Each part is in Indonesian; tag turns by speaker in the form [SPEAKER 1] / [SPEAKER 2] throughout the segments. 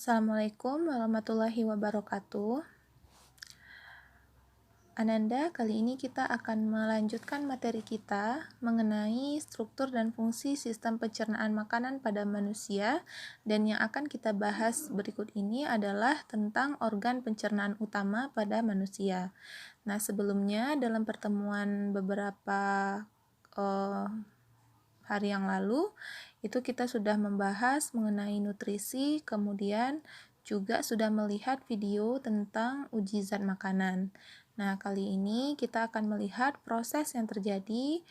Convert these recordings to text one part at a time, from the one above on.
[SPEAKER 1] Assalamualaikum warahmatullahi wabarakatuh. Ananda, kali ini kita akan melanjutkan materi kita mengenai struktur dan fungsi sistem pencernaan makanan pada manusia, dan yang akan kita bahas berikut ini adalah tentang organ pencernaan utama pada manusia. Nah, sebelumnya dalam pertemuan beberapa hari yang lalu, itu kita sudah membahas mengenai nutrisi, kemudian juga sudah melihat video tentang uji zat makanan. Nah, kali ini kita akan melihat proses yang terjadi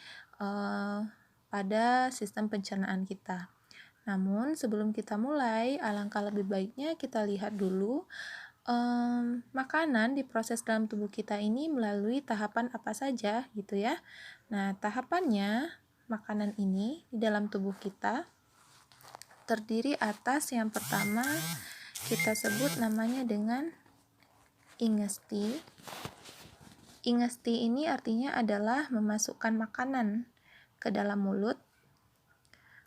[SPEAKER 1] pada sistem pencernaan kita. Namun, sebelum kita mulai, alangkah lebih baiknya kita lihat dulu makanan diproses dalam tubuh kita ini melalui tahapan apa saja gitu ya. Nah, tahapannya makanan ini di dalam tubuh kita terdiri atas yang pertama kita sebut namanya dengan ingesti. Ingesti ini artinya adalah memasukkan makanan ke dalam mulut.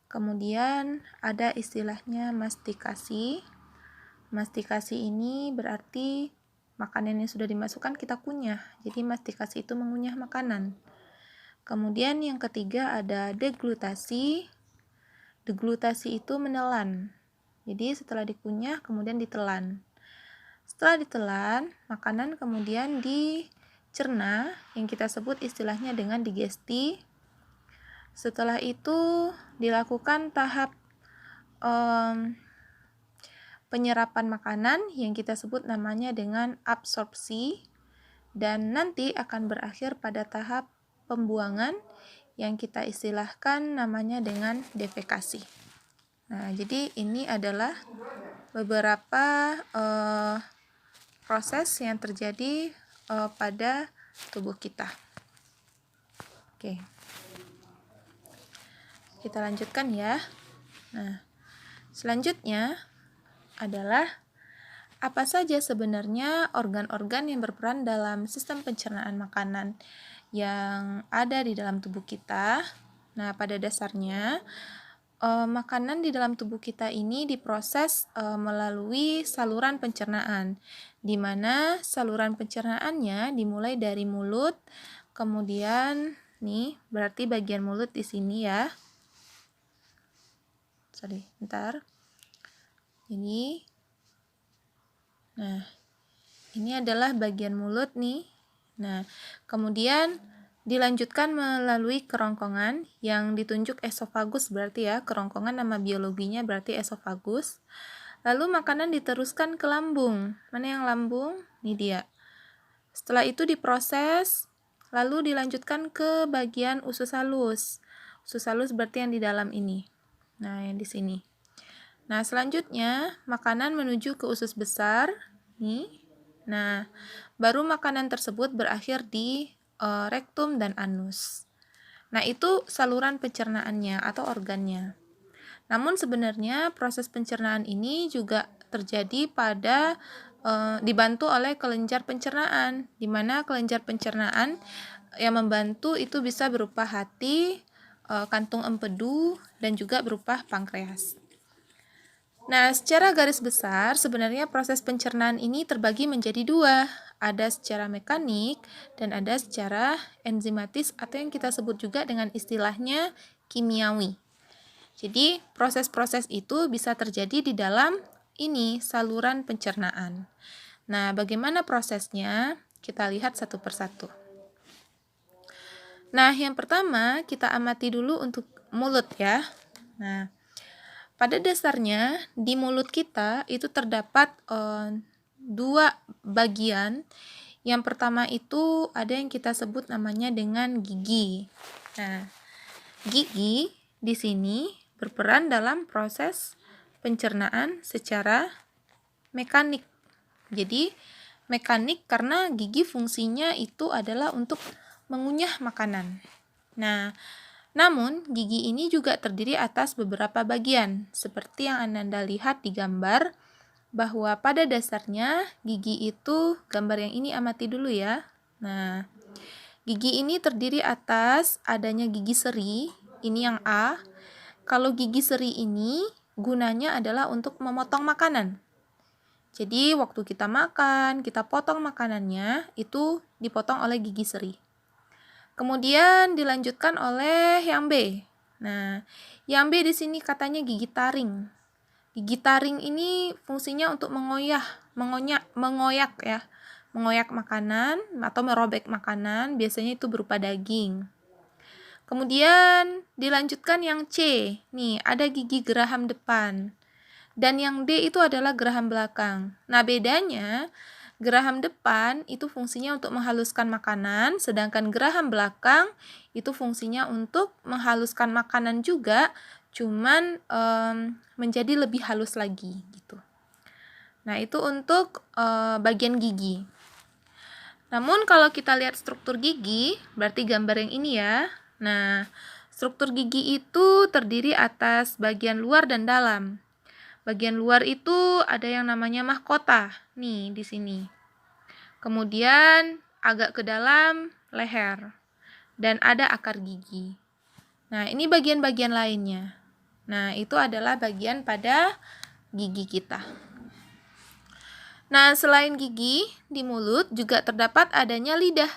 [SPEAKER 1] Kemudian ada istilahnya mastikasi. Mastikasi ini berarti makanan yang sudah dimasukkan kita kunyah. Jadi mastikasi itu mengunyah makanan. Kemudian yang ketiga ada deglutasi. Deglutasi itu menelan. Jadi setelah dikunyah kemudian ditelan. Setelah ditelan, makanan kemudian dicerna yang kita sebut istilahnya dengan digesti. Setelah itu dilakukan tahap penyerapan makanan yang kita sebut namanya dengan absorpsi, dan nanti akan berakhir pada tahap pembuangan yang kita istilahkan namanya dengan defekasi. Nah, jadi ini adalah beberapa proses yang terjadi pada tubuh kita. Oke. Kita lanjutkan ya. Nah, selanjutnya adalah apa saja sebenarnya organ-organ yang berperan dalam sistem pencernaan makanan yang ada di dalam tubuh kita. Nah, pada dasarnya makanan di dalam tubuh kita ini diproses melalui saluran pencernaan, di mana saluran pencernaannya dimulai dari mulut, kemudian nih berarti bagian mulut di sini ya. Ini adalah bagian mulut nih. Nah, kemudian dilanjutkan melalui kerongkongan yang ditunjuk esofagus, berarti ya, kerongkongan nama biologinya berarti esofagus. Lalu makanan diteruskan ke lambung. Mana yang lambung? Ini dia. Setelah itu diproses, lalu dilanjutkan ke bagian usus halus. Usus halus berarti yang di dalam ini. Nah, yang di sini. Nah, selanjutnya makanan menuju ke usus besar. Nih. Nah, baru makanan tersebut berakhir di rektum dan anus. Nah, itu saluran pencernaannya atau organnya. Namun sebenarnya proses pencernaan ini juga terjadi pada dibantu oleh kelenjar pencernaan, di mana kelenjar pencernaan yang membantu itu bisa berupa hati, kantung empedu, dan juga berupa pankreas. Nah, secara garis besar, sebenarnya proses pencernaan ini terbagi menjadi dua. Ada secara mekanik dan ada secara enzimatis atau yang kita sebut juga dengan istilahnya kimiawi. Jadi, proses-proses itu bisa terjadi di dalam ini, saluran pencernaan. Nah, bagaimana prosesnya? Kita lihat satu persatu. Nah, yang pertama kita amati dulu untuk mulut ya. Nah, pada dasarnya di mulut kita itu terdapat dua bagian. Yang pertama itu ada yang kita sebut namanya dengan gigi. Nah, gigi di sini berperan dalam proses pencernaan secara mekanik. Jadi, mekanik karena gigi fungsinya itu adalah untuk mengunyah makanan. Nah, namun gigi ini juga terdiri atas beberapa bagian, seperti yang Anda lihat di gambar, bahwa pada dasarnya gigi itu, gambar yang ini amati dulu ya. Nah, gigi ini terdiri atas adanya gigi seri, ini yang A. Kalau gigi seri ini gunanya adalah untuk memotong makanan. Jadi waktu kita makan, kita potong makanannya, itu dipotong oleh gigi seri. Kemudian dilanjutkan oleh yang B. Nah, yang B di sini katanya gigi taring. Gigi taring ini fungsinya untuk mengoyak ya. Mengoyak makanan atau merobek makanan, biasanya itu berupa daging. Kemudian dilanjutkan yang C. Nih, ada gigi geraham depan. Dan yang D itu adalah geraham belakang. Nah, bedanya geraham depan itu fungsinya untuk menghaluskan makanan, sedangkan geraham belakang itu fungsinya untuk menghaluskan makanan juga, cuman menjadi lebih halus lagi gitu. Nah, itu untuk bagian gigi. Namun kalau kita lihat struktur gigi, berarti gambar yang ini ya. Nah, struktur gigi itu terdiri atas bagian luar dan dalam. Bagian luar itu ada yang namanya mahkota, nih di sini. Kemudian agak ke dalam leher dan ada akar gigi. Nah, ini bagian-bagian lainnya. Nah, itu adalah bagian pada gigi kita. Nah, selain gigi, di mulut juga terdapat adanya lidah.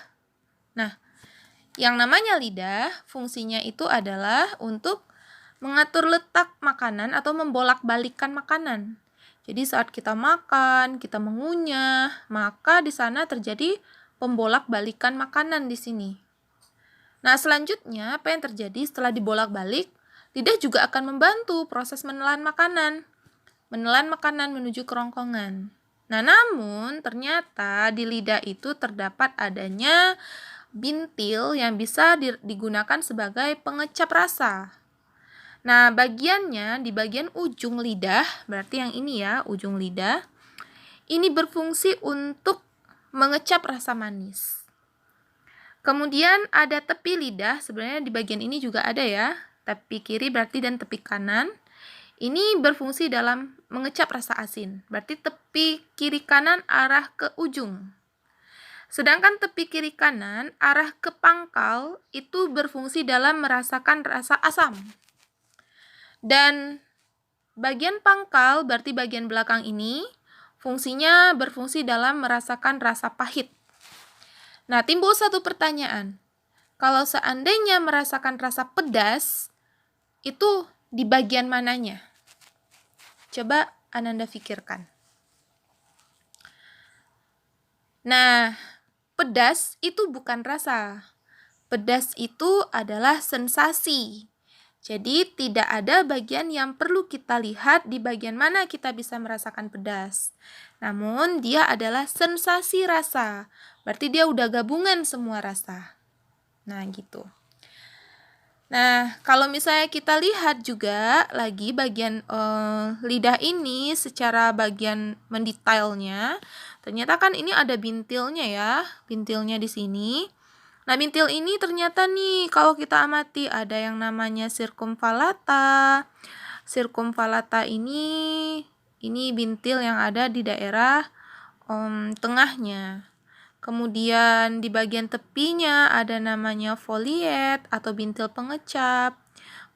[SPEAKER 1] Nah, yang namanya lidah, fungsinya itu adalah untuk mengatur letak makanan atau membolak-balikkan makanan. Jadi saat kita makan, kita mengunyah, maka di sana terjadi pembolak-balikan makanan di sini. Nah, selanjutnya apa yang terjadi setelah dibolak-balik? Lidah juga akan membantu proses menelan makanan. Menelan makanan menuju kerongkongan. Nah, namun ternyata di lidah itu terdapat adanya bintil yang bisa digunakan sebagai pengecap rasa. Nah, bagiannya di bagian ujung lidah, berarti yang ini ya, ujung lidah, ini berfungsi untuk mengecap rasa manis. Kemudian ada tepi lidah, sebenarnya di bagian ini juga ada ya, tepi kiri berarti dan tepi kanan. Ini berfungsi dalam mengecap rasa asin, berarti tepi kiri kanan arah ke ujung. Sedangkan tepi kiri kanan arah ke pangkal itu berfungsi dalam merasakan rasa asam. Dan bagian pangkal berarti bagian belakang ini fungsinya berfungsi dalam merasakan rasa pahit. Nah, timbul satu pertanyaan. Kalau seandainya merasakan rasa pedas, itu di bagian mananya? Coba Ananda pikirkan. Nah, pedas itu bukan rasa. Pedas itu adalah sensasi. Jadi tidak ada bagian yang perlu kita lihat di bagian mana kita bisa merasakan pedas. Namun dia adalah sensasi rasa. Berarti dia udah gabungan semua rasa. Nah, gitu. Nah, kalau misalnya kita lihat juga lagi bagian lidah ini secara bagian mendetailnya, ternyata kan ini ada bintilnya ya, bintilnya di sini. Nah, bintil ini ternyata nih kalau kita amati ada yang namanya sirkumvalata. Sirkumvalata ini bintil yang ada di daerah tengahnya. Kemudian di bagian tepinya ada namanya foliet atau bintil pengecap.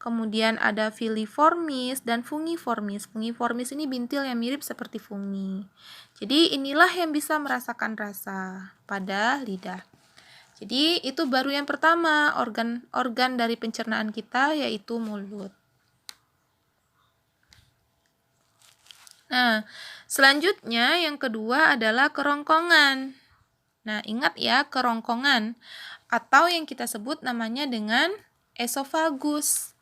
[SPEAKER 1] Kemudian ada filiformis dan fungiformis. Fungiformis ini bintil yang mirip seperti fungi. Jadi inilah yang bisa merasakan rasa pada lidah. Jadi itu baru yang pertama, organ dari pencernaan kita yaitu mulut. Nah, selanjutnya yang kedua adalah kerongkongan. Nah, ingat ya, kerongkongan atau yang kita sebut namanya dengan esofagus.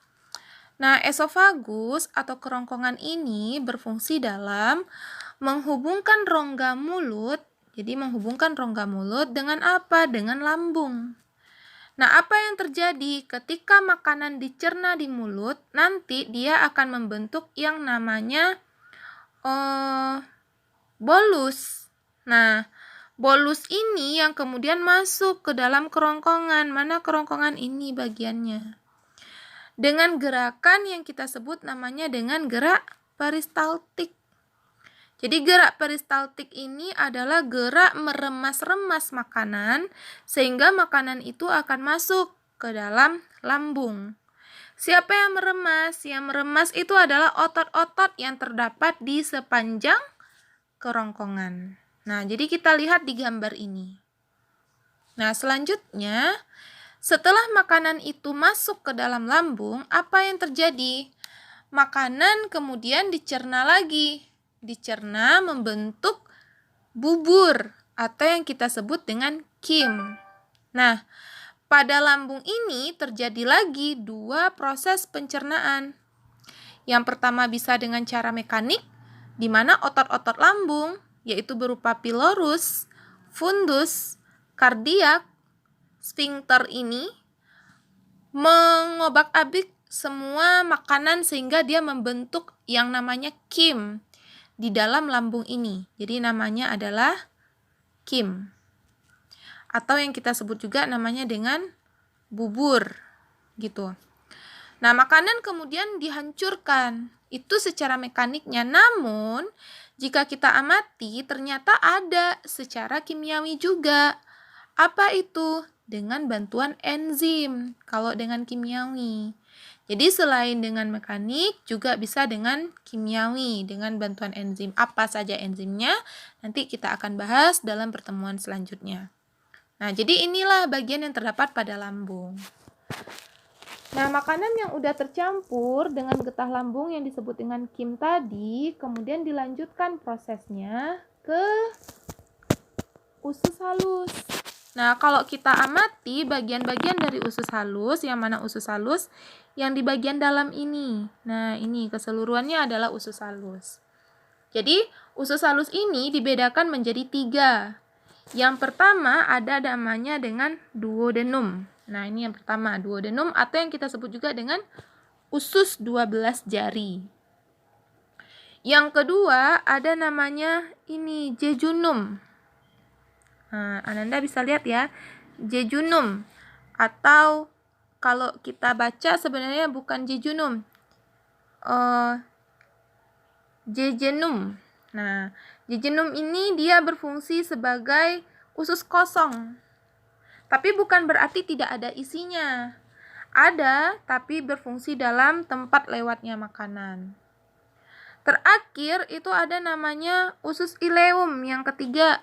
[SPEAKER 1] Nah, esofagus atau kerongkongan ini berfungsi dalam menghubungkan rongga mulut. Jadi menghubungkan rongga mulut dengan apa? Dengan lambung. Nah, apa yang terjadi ketika makanan dicerna di mulut? Nanti dia akan membentuk yang namanya bolus. Nah, bolus ini yang kemudian masuk ke dalam kerongkongan. Mana kerongkongan ini bagiannya? Dengan gerakan yang kita sebut namanya dengan gerak peristaltik. Jadi gerak peristaltik ini adalah gerak meremas-remas makanan sehingga makanan itu akan masuk ke dalam lambung. Siapa yang meremas? Yang meremas itu adalah otot-otot yang terdapat di sepanjang kerongkongan. Nah, jadi kita lihat di gambar ini. Nah, selanjutnya, setelah makanan itu masuk ke dalam lambung, apa yang terjadi? Makanan kemudian dicerna lagi. Dicerna membentuk bubur atau yang kita sebut dengan kim. Nah, pada lambung ini terjadi lagi 2 proses pencernaan. Yang pertama bisa dengan cara mekanik, di mana otot-otot lambung, yaitu berupa pilorus, fundus, kardiak, sfinkter ini mengobak-abik semua makanan sehingga dia membentuk yang namanya kim di dalam lambung ini. Jadi namanya adalah kim. Atau yang kita sebut juga namanya dengan bubur gitu. Nah, makanan kemudian dihancurkan. Itu secara mekaniknya. Namun, jika kita amati ternyata ada secara kimiawi juga. Apa itu? Dengan bantuan enzim. Kalau dengan kimiawi. Jadi selain dengan mekanik juga bisa dengan kimiawi, dengan bantuan enzim. Apa saja enzimnya? Nanti kita akan bahas dalam pertemuan selanjutnya. Nah, jadi inilah bagian yang terdapat pada lambung. Nah, makanan yang udah tercampur dengan getah lambung yang disebut dengan kim tadi, kemudian dilanjutkan prosesnya ke usus halus. Nah, kalau kita amati bagian-bagian dari usus halus, yang mana usus halus? Yang di bagian dalam ini. Nah, ini keseluruhannya adalah usus halus. Jadi, usus halus ini dibedakan menjadi 3. Yang pertama ada namanya dengan duodenum. Nah, ini yang pertama, duodenum atau yang kita sebut juga dengan usus 12 jari. Yang kedua ada namanya ini jejunum. Nah, Ananda bisa lihat ya, jejunum. Atau kalau kita baca sebenarnya bukan jejunum, jejenum. Nah, jejunum ini dia berfungsi sebagai usus kosong. Tapi bukan berarti tidak ada isinya. Ada, tapi berfungsi dalam tempat lewatnya makanan. Terakhir itu ada namanya usus ileum yang ketiga.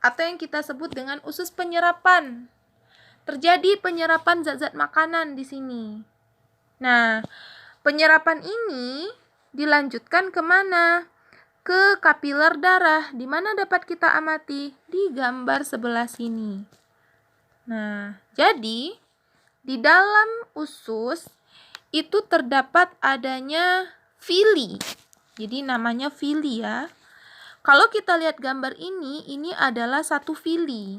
[SPEAKER 1] Atau yang kita sebut dengan usus penyerapan. Terjadi penyerapan zat-zat makanan di sini. Nah, penyerapan ini dilanjutkan kemana? Ke kapiler darah. Di mana dapat kita amati? Di gambar sebelah sini. Nah, jadi di dalam usus itu terdapat adanya villi. Jadi namanya villi ya. Kalau kita lihat gambar ini adalah satu villi.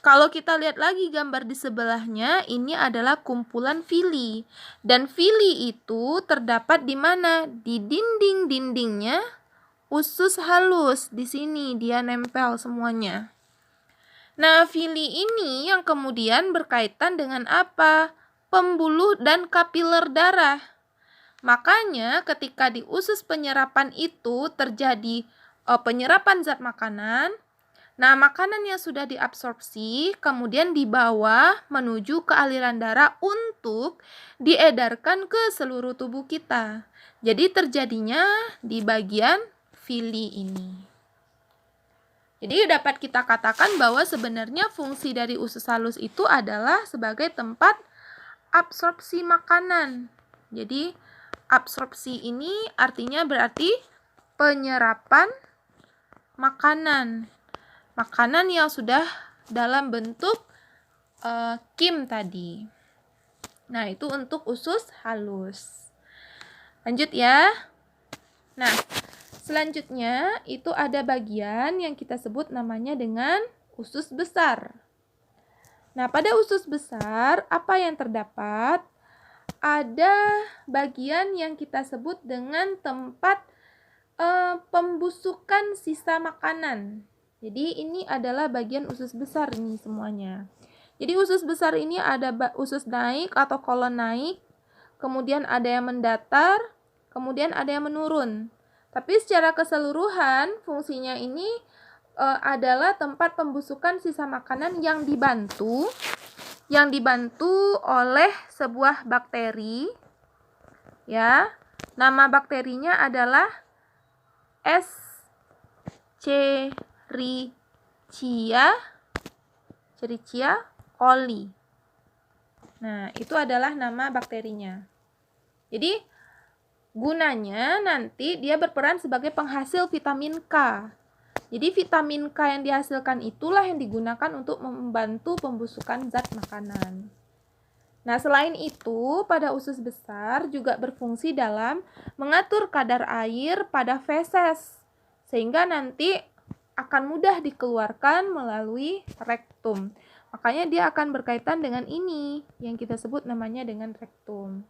[SPEAKER 1] Kalau kita lihat lagi gambar di sebelahnya, ini adalah kumpulan villi. Dan villi itu terdapat di mana? Di dinding-dindingnya usus halus. Di sini dia nempel semuanya. Nah, villi ini yang kemudian berkaitan dengan apa? Pembuluh dan kapiler darah. Makanya ketika di usus penyerapan itu terjadi penyerapan zat makanan, nah makanan yang sudah diabsorpsi kemudian dibawa menuju ke aliran darah untuk diedarkan ke seluruh tubuh kita. Jadi terjadinya di bagian villi ini. Jadi dapat kita katakan bahwa sebenarnya fungsi dari usus halus itu adalah sebagai tempat absorpsi makanan. Jadi absorpsi ini artinya berarti penyerapan makanan. Makanan yang sudah dalam bentuk kim tadi. Nah, itu untuk usus halus. Lanjut ya. Nah, selanjutnya itu ada bagian yang kita sebut namanya dengan usus besar. Nah, pada usus besar apa yang terdapat? Ada bagian yang kita sebut dengan tempat pembusukan sisa makanan. Jadi ini adalah bagian usus besar ini semuanya. Jadi usus besar ini ada usus naik atau kolon naik, kemudian ada yang mendatar, kemudian ada yang menurun. Tapi secara keseluruhan fungsinya ini adalah tempat pembusukan sisa makanan yang dibantu oleh sebuah bakteri. Ya. Nama bakterinya adalah Escherichia coli. Nah, itu adalah nama bakterinya. Jadi, gunanya nanti dia berperan sebagai penghasil vitamin K. Jadi, vitamin K yang dihasilkan itulah yang digunakan untuk membantu pembusukan zat makanan. Nah, selain itu, pada usus besar juga berfungsi dalam mengatur kadar air pada feses, sehingga nanti akan mudah dikeluarkan melalui rektum. Makanya dia akan berkaitan dengan ini, yang kita sebut namanya dengan rektum.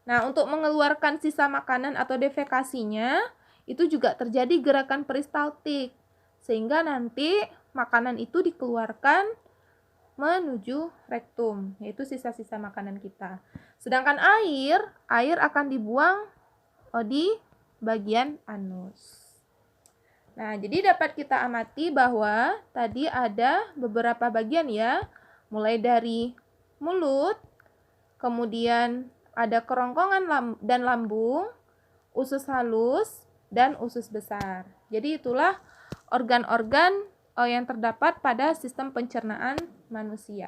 [SPEAKER 1] Nah, untuk mengeluarkan sisa makanan atau defekasinya, itu juga terjadi gerakan peristaltik, sehingga nanti makanan itu dikeluarkan menuju rektum, yaitu sisa-sisa makanan kita. Sedangkan air akan dibuang di bagian anus. Nah, jadi dapat kita amati bahwa tadi ada beberapa bagian ya, mulai dari mulut, kemudian ada kerongkongan dan lambung, usus halus, dan usus besar. Jadi itulah organ-organ yang terdapat pada sistem pencernaan manusia.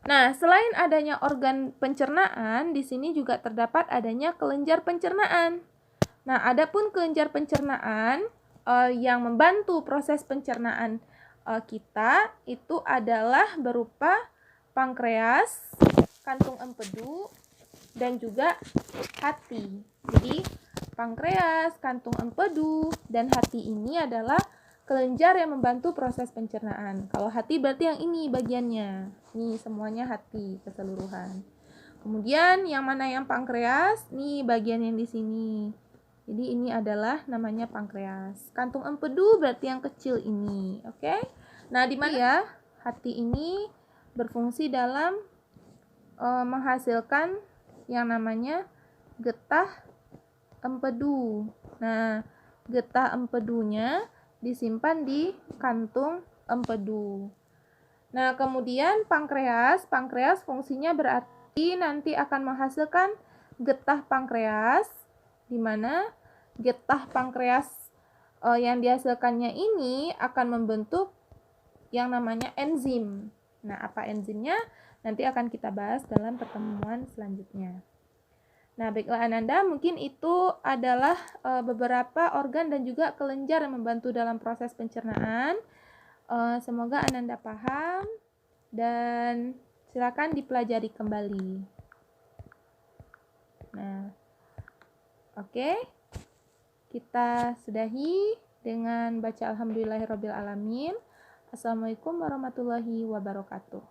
[SPEAKER 1] Nah, selain adanya organ pencernaan, di sini juga terdapat adanya kelenjar pencernaan. Nah, adapun kelenjar pencernaan yang membantu proses pencernaan kita itu adalah berupa pankreas, kantung empedu, dan juga hati. Jadi, pankreas, kantung empedu, dan hati ini adalah kelenjar yang membantu proses pencernaan. Kalau hati berarti yang ini bagiannya. Nih semuanya hati keseluruhan. Kemudian yang mana yang pankreas? Nih bagian yang di sini. Jadi ini adalah namanya pankreas. Kantung empedu berarti yang kecil ini, oke? Nah, di mana ya hati ini berfungsi dalam menghasilkan yang namanya getah empedu. Nah, getah empedunya disimpan di kantung empedu. Nah, kemudian pankreas fungsinya berarti nanti akan menghasilkan getah pankreas, di mana getah pankreas yang dihasilkannya ini akan membentuk yang namanya enzim. Nah, apa enzimnya? Nanti akan kita bahas dalam pertemuan selanjutnya. Nah, baiklah Ananda, mungkin itu adalah beberapa organ dan juga kelenjar yang membantu dalam proses pencernaan. Semoga Ananda paham dan silakan dipelajari kembali. Nah, oke. Kita sudahi dengan baca Alhamdulillahirrabbilalamin. Assalamualaikum warahmatullahi wabarakatuh.